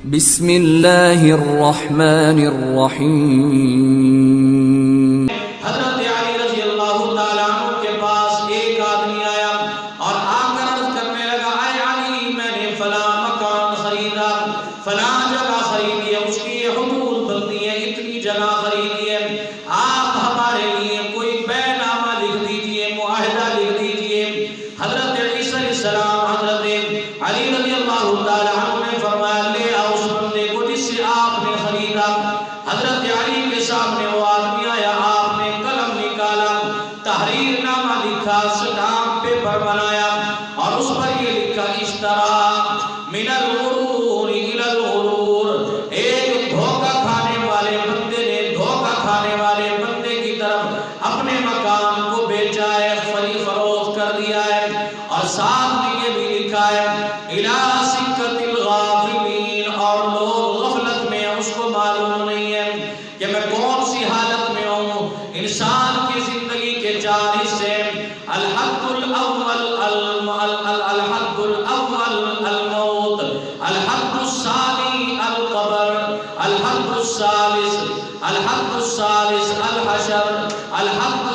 بسم اللہ الرحمن الرحیم۔ حضرت علی رضی اللہ تعالیٰ عنہ کے پاس ایک آدمی آیا اور آ کر عرض کرنے لگا، اے علی میں نے فلاں مکان خریدا، فلاں جگہ خریدی ہے، اس کی یہ حدود بندی ہے، اتنی جگہ خریدی ہے، آپ ہمارے لیے کوئی بے نامہ لکھ دیجئے، معاہدہ لکھ دیجئے۔ حضرت عیسیٰ علیہ السلام حضرت علی رضی اللہ تعالیٰ عنہ نے فرمایا، لے آؤ اس بندے کو جس سے آپ نے خریدا۔ حضرت علی کے سامنے وہ آدمی آیا، آپ نے قلم نکالا، تحریر نامہ لکھا، سٹامپ پیپر بنایا اور اس پر یہ لکھا، اشترا من الغرور الى الغرور۔ ایک دھوکا کھانے والے بندے نے دھوکا کھانے والے بندے کی طرف اپنے مکان کو بیچا ہے، فروخت کر دیا ہے، اور ساتھ میں یہ بھی لکھا ہے الى سکۃ الغافلین، اور لوگ غفلت میں اس کو معلوم نہیں ہے کہ میں کون سی حالت میں ہوں۔ انسان کی زندگی کے چار حصے، الحد الاول الحد الاول الموت، الحد الثانی القبر، الحد الثالث الحشر، الحد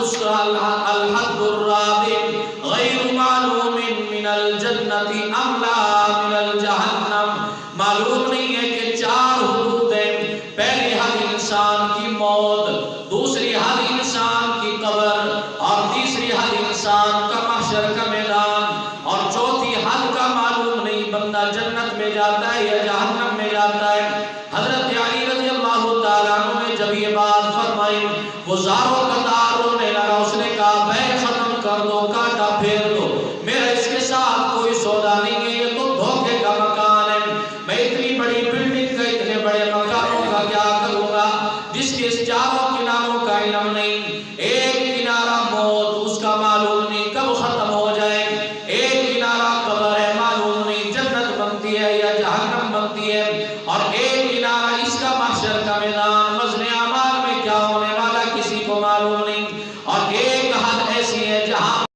الرابع غیر معلوم من الجنت ام لا من الجہنم۔ معلوم نہیں ہے کہ چار حدود ہیں، پہلی حد انسان کی موت، دوسری حد انسان کی قبر، اور تیسری حد انسان کا محشر کا میدان، اور چوتھی حد کا معلوم نہیں بندہ جنت میں جاتا ہے یا جہنم میں جاتا ہے۔ حضرت علی رضی اللہ تعالیٰ عنہ نے جب یہ بات فرمائی، وہ زاروں قطار رونے لگا، اس نے کہا بیع ختم کر دو، کاٹا پھیر دو، میرا اس کے ساتھ کوئی سودا نہیں ہے، یہ تو دھوکے کا مکان ہے، میں اتنی بڑی بلڈنگ کا اتنے بڑے مکانوں کا کیا کروں گا جس کے چاروں